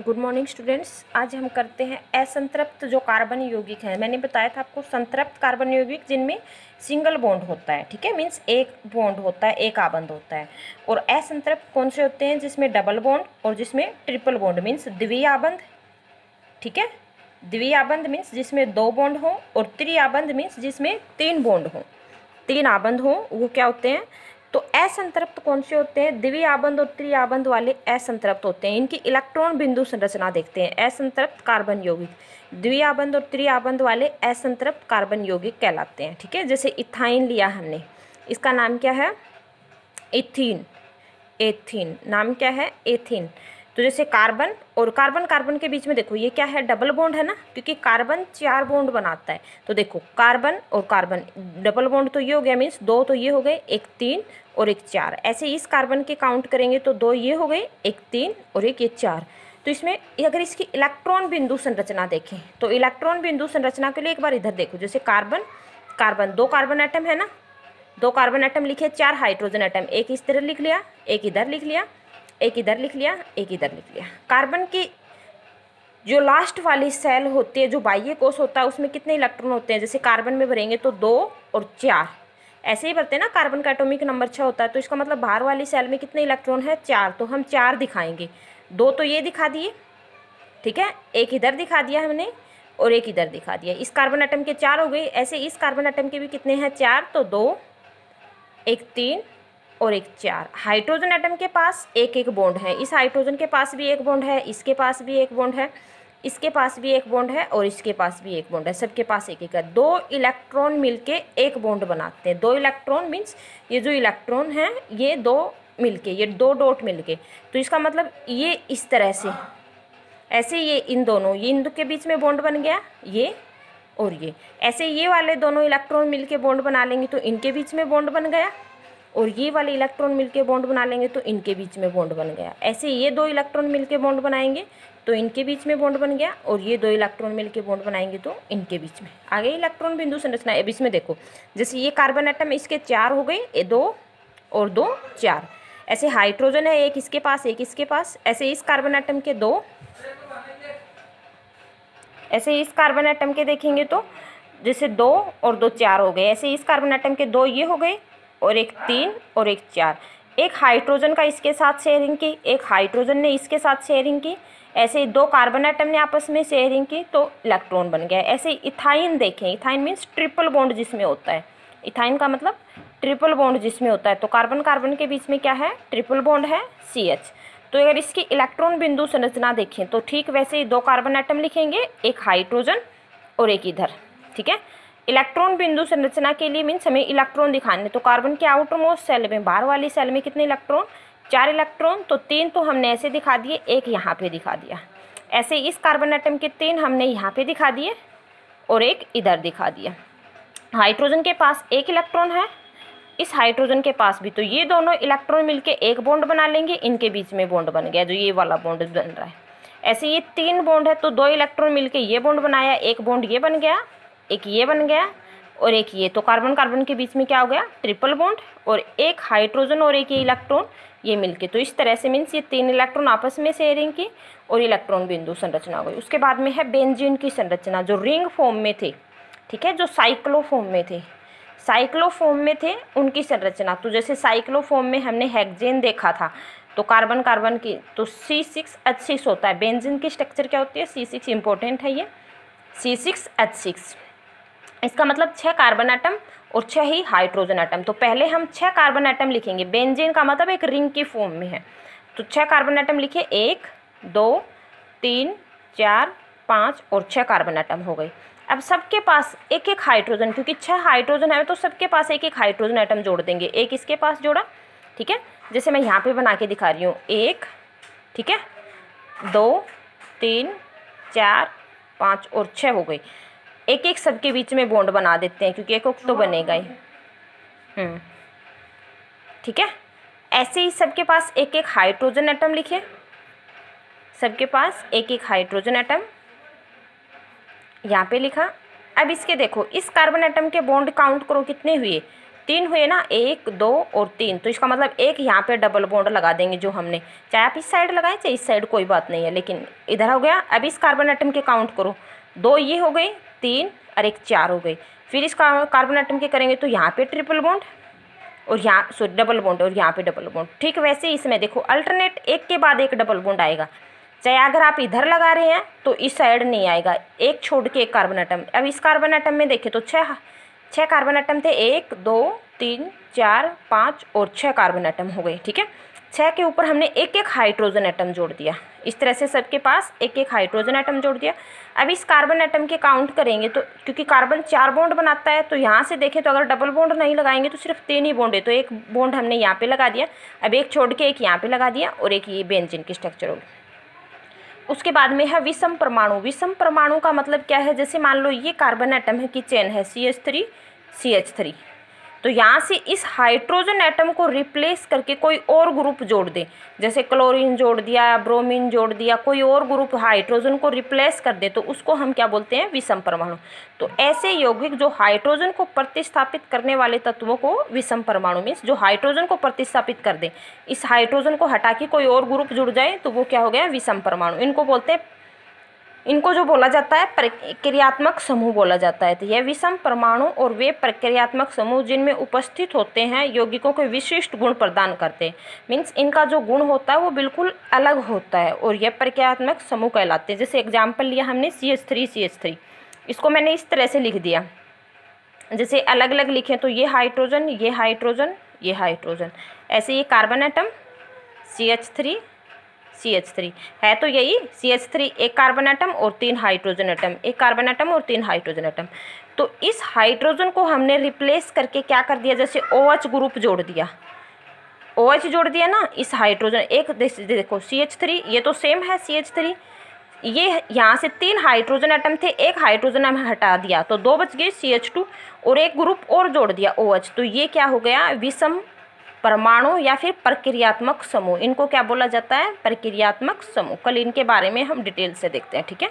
Good morning students. आज हम करते हैं असंतृप्त जो कार्बन यौगिक हैं। मैंने बताया था आपको संतृप्त कार्बन यौगिक जिनमें सिंगल बॉन्ड होता है, ठीक है, मीन्स एक बॉन्ड होता है, एक आबंध होता है। और असंतृप्त कौन से होते हैं? जिसमें डबल बॉन्ड और जिसमें ट्रिपल बॉन्ड मीन्स द्वितीय आबंध, ठीक है। द्वितीय आबंध मीन्स जिसमें दो बॉन्ड हो और त्रि आबंध मीन्स जिसमें तीन बॉन्ड हो, तीन आबंध हो, वो क्या होते हैं? तो असंतृप्त कौन से होते हैं? द्वितीय आबंध और त्रि आबंध वाले असंतृप्त होते हैं। इनकी इलेक्ट्रॉन बिंदु संरचना देखते हैं। असंतृप्त कार्बन यौगिक द्वितीय आबंध और त्रि आबंध वाले असंतृप्त कार्बन यौगिक कहलाते हैं, ठीक है। जैसे इथाइन लिया हमने, इसका नाम क्या है? एथीन। एथीन नाम क्या है? एथीन। तो जैसे कार्बन और कार्बन कार्बन के बीच में देखो ये क्या है? डबल बॉन्ड है ना, क्योंकि कार्बन 4 बॉन्ड बनाता है। तो देखो कार्बन और कार्बन डबल बॉन्ड तो ये हो गया, मीन्स दो तो ये हो गए, एक 3 और एक 4। ऐसे इस कार्बन के काउंट करेंगे तो दो ये हो गए, एक 3 और एक ये 4। तो इसमें अगर इसकी इलेक्ट्रॉन बिंदु संरचना देखें तो इलेक्ट्रॉन बिंदु संरचना के लिए एक बार इधर देखो। जैसे कार्बन कार्बन, 2 कार्बन एटम है ना, 2 कार्बन एटम लिखे, 4 हाइड्रोजन एटम, एक इस तरह लिख लिया, एक इधर लिख लिया, एक इधर लिख लिया, एक इधर लिख लिया। कार्बन की जो लास्ट वाली सेल होती है, जो बाह्य कोश होता है, उसमें कितने इलेक्ट्रॉन होते हैं? जैसे कार्बन में भरेंगे तो 2 और 4 ऐसे ही भरते हैं ना। कार्बन का एटॉमिक नंबर 6 होता है, तो इसका मतलब बाहर वाली सेल में कितने इलेक्ट्रॉन है? 4। तो हम 4 दिखाएंगे। 2 तो ये दिखा दिए, ठीक है, एक इधर दिखा दिया हमने और एक इधर दिखा दिया। इस कार्बन एटम के 4 हो गए। ऐसे इस कार्बन एटम के भी कितने हैं? 4। तो 2, एक 3 और एक 4। हाइड्रोजन एटम के पास एक एक बॉन्ड है। इस हाइड्रोजन के पास भी एक बॉन्ड है, इसके पास भी एक बॉन्ड है, इसके पास भी एक बॉन्ड है और इसके पास भी एक बॉन्ड है। सबके पास एक एक है। 2 इलेक्ट्रॉन मिलके एक बॉन्ड बनाते हैं। 2 इलेक्ट्रॉन मीन्स ये जो इलेक्ट्रॉन है ये 2 मिलके, ये 2 डॉट मिलके। तो इसका मतलब ये इस तरह से, ऐसे ये इन दोनों, ये इन दो के बीच में बॉन्ड बन गया, ये और ये। ऐसे ये वाले दोनों इलेक्ट्रॉन मिलके बॉन्ड बना लेंगे तो इनके बीच में बॉन्ड बन गया, और ये वाले इलेक्ट्रॉन मिलके बॉन्ड बना लेंगे तो इनके बीच में बॉन्ड बन गया। ऐसे ये 2 इलेक्ट्रॉन मिलके बॉन्ड बनाएंगे तो इनके बीच में बॉन्ड बन गया, और ये 2 इलेक्ट्रॉन मिलके बॉन्ड बनाएंगे तो इनके बीच में। आगे इलेक्ट्रॉन बिंदु संरचना। अब इसमें देखो, जैसे ये कार्बन एटम, इसके 4 हो गए, 2 और 2 4। ऐसे हाइड्रोजन है, एक इसके पास एक इसके पास। ऐसे इस कार्बन एटम के 2, ऐसे इस कार्बन एटम के देखेंगे तो जैसे 2 और 2 4 हो गए। ऐसे इस कार्बन एटम के 2 ये हो गए और एक 3 और एक 4। एक हाइड्रोजन का इसके साथ शेयरिंग की, एक हाइड्रोजन ने इसके साथ शेयरिंग की। ऐसे 2 कार्बन एटम ने आपस में शेयरिंग की तो इलेक्ट्रॉन बन गया। ऐसे इथाइन देखें, इथाइन मीन्स ट्रिपल बॉन्ड जिसमें होता है। इथाइन का मतलब ट्रिपल बॉन्ड जिसमें होता है। तो कार्बन कार्बन के बीच में क्या है? ट्रिपल बॉन्ड है, CH। तो अगर इसकी इलेक्ट्रॉन बिंदु संरचना देखें तो ठीक वैसे ही 2 कार्बन एटम लिखेंगे, एक हाइड्रोजन और एक इधर, ठीक है। इलेक्ट्रॉन बिंदु संरचना के लिए मीन्स हमें इलेक्ट्रॉन दिखाने। तो कार्बन के आउटर मोस्ट सेल में, बाहर वाली सेल में कितने इलेक्ट्रॉन? 4 इलेक्ट्रॉन। तो 3 तो हमने ऐसे दिखा दिए, एक यहाँ पे दिखा दिया। ऐसे इस कार्बन एटम के 3 हमने यहाँ पे दिखा दिए और एक इधर दिखा दिया। हाइड्रोजन के पास एक इलेक्ट्रॉन है, इस हाइड्रोजन के पास भी। तो ये दोनों इलेक्ट्रॉन मिलके एक बॉन्ड बना लेंगे, इनके बीच में बॉन्ड बन गया, जो ये वाला बॉन्ड बन रहा है। ऐसे ये 3 बॉन्ड है तो 2 इलेक्ट्रॉन मिलके ये बॉन्ड बनाया, एक बॉन्ड ये बन गया, एक ये बन गया और एक ये। तो कार्बन कार्बन के बीच में क्या हो गया? Triple bond. और एक हाइड्रोजन और एक ये इलेक्ट्रॉन ये मिलके। तो इस तरह से मीन्स ये 3 इलेक्ट्रॉन आपस में शेयरिंग की और इलेक्ट्रॉन बिंदु संरचना हो गई। उसके बाद में है बेंजीन की संरचना, जो रिंग फॉर्म में थे, ठीक है, जो साइक्लोफॉर्म में थे, साइक्लोफॉर्म में थे उनकी संरचना। तो जैसे साइक्लोफॉर्म में हमने हेक्सेन देखा था, तो कार्बन कार्बन की तो C6H6 होता है। बेंजीन की स्ट्रक्चर क्या होती है? C6 इंपॉर्टेंट है ये, C6H6। इसका मतलब 6 कार्बन एटम और 6 ही हाइड्रोजन एटम। तो पहले हम 6 कार्बन एटम लिखेंगे। बेंजीन का मतलब एक रिंग की फॉर्म में है। तो 6 कार्बन एटम लिखे, 1 2 3 4 5 और 6 कार्बन एटम हो गए। अब सबके पास एक एक हाइड्रोजन, क्योंकि 6 हाइड्रोजन है तो सबके पास एक एक हाइड्रोजन एटम जोड़ देंगे। एक इसके पास जोड़ा, ठीक है, जैसे मैं यहाँ पे बना के दिखा रही हूँ। 1, ठीक है, 2 3 4 5 और 6 हो गई। एक एक सबके बीच में बॉन्ड बना देते हैं, क्योंकि एक तो बनेगा ही। ठीक है। ऐसे ही सबके पास एक एक हाइड्रोजन एटम लिखे, सबके पास एक एक हाइड्रोजन एटम यहाँ पे लिखा। अब इसके देखो, इस कार्बन एटम के बॉन्ड काउंट करो कितने हुए? तीन हुए ना, 1 2 और 3, तो इसका मतलब एक यहाँ पे डबल बॉन्ड लगा देंगे जो हमने, चाहे आप इस साइड लगाएं चाहे इस साइड, कोई बात नहीं है, लेकिन इधर हो गया। अब इस कार्बन आइटम के काउंट करो, 2 ये हो गई, 3 और 1 4 हो गई। फिर इस कार्बन आइटम के करेंगे तो यहाँ पे ट्रिपल बॉन्ड और यहाँ सॉरी डबल बॉन्ड और यहाँ पे डबल बॉन्ड। ठीक वैसे ही इसमें देखो अल्टरनेट एक के बाद एक डबल बॉन्ड आएगा, चाहे अगर आप इधर लगा रहे हैं तो इस साइड नहीं आएगा, एक छोड़ के एक कार्बन आइटम। अब इस कार्बन आइटम में देखें तो छः कार्बन आइटम थे, 1 2 3 4 5 और 6 कार्बन आइटम हो गए। ठीक है, 6 के ऊपर हमने एक एक हाइड्रोजन आइटम जोड़ दिया, इस तरह से सबके पास एक एक हाइड्रोजन आइटम जोड़ दिया। अब इस कार्बन आइटम के काउंट करेंगे तो क्योंकि कार्बन 4 बॉन्ड बनाता है, तो यहाँ से देखें तो अगर डबल बॉन्ड नहीं लगाएंगे तो सिर्फ 3 ही बॉन्ड है, तो एक बॉन्ड हमने यहाँ पे लगा दिया, अब एक छोड़ के एक यहाँ पे लगा दिया और एक ये बेंजीन की स्ट्रक्चर होगी। उसके बाद में है विषम परमाणु। विषम परमाणु का मतलब क्या है, जैसे मान लो ये कार्बन आइटम है की चेन है CH3 CH3, तो यहाँ से इस हाइड्रोजन एटम को रिप्लेस करके कोई और ग्रुप जोड़ दे, जैसे क्लोरीन जोड़ दिया, ब्रोमीन जोड़ दिया, कोई और ग्रुप हाइड्रोजन को रिप्लेस कर दे, तो उसको हम क्या बोलते हैं, विषम परमाणु। तो ऐसे यौगिक जो हाइड्रोजन को प्रतिस्थापित करने वाले तत्वों को विषम परमाणु मीन्स जो हाइड्रोजन को प्रतिस्थापित कर दे, इस हाइड्रोजन को हटा के कोई और ग्रुप जुड़ जाए तो वो क्या हो गया, विषम परमाणु। इनको बोलते हैं, इनको जो बोला जाता है प्रक्रियात्मक समूह बोला जाता है। तो यह विषम परमाणु और वे प्रक्रियात्मक समूह जिनमें उपस्थित होते हैं यौगिकों के विशिष्ट गुण प्रदान करते हैं, मीन्स इनका जो गुण होता है वो बिल्कुल अलग होता है और यह प्रक्रियात्मक समूह कहलाते हैं। जैसे एग्जाम्पल लिया हमने CH3, इसको मैंने इस तरह से लिख दिया, जैसे अलग अलग लिखे तो ये हाइड्रोजन ये हाइड्रोजन ये हाइड्रोजन, ऐसे ये कार्बन आइटम CH3 है, तो यही CH3 एक कार्बन आइटम और 3 हाइड्रोजन आइटम, एक कार्बन आइटम और 3 हाइड्रोजन आइटम। तो इस हाइड्रोजन को हमने रिप्लेस करके क्या कर दिया, जैसे OH ग्रुप जोड़ दिया, OH जोड़ दिया ना इस हाइड्रोजन, एक देखो CH3 ये तो सेम है CH3, ये यहाँ से 3 हाइड्रोजन आइटम थे, एक हाइड्रोजन हम हटा दिया तो 2 बच गए CH2 और एक ग्रुप और जोड़ दिया OH, तो ये क्या हो गया, विषम परमाणु या फिर प्रक्रियात्मक समूह। इनको क्या बोला जाता है, प्रक्रियात्मक समूह। कल इनके बारे में हम डिटेल से देखते हैं। ठीक है।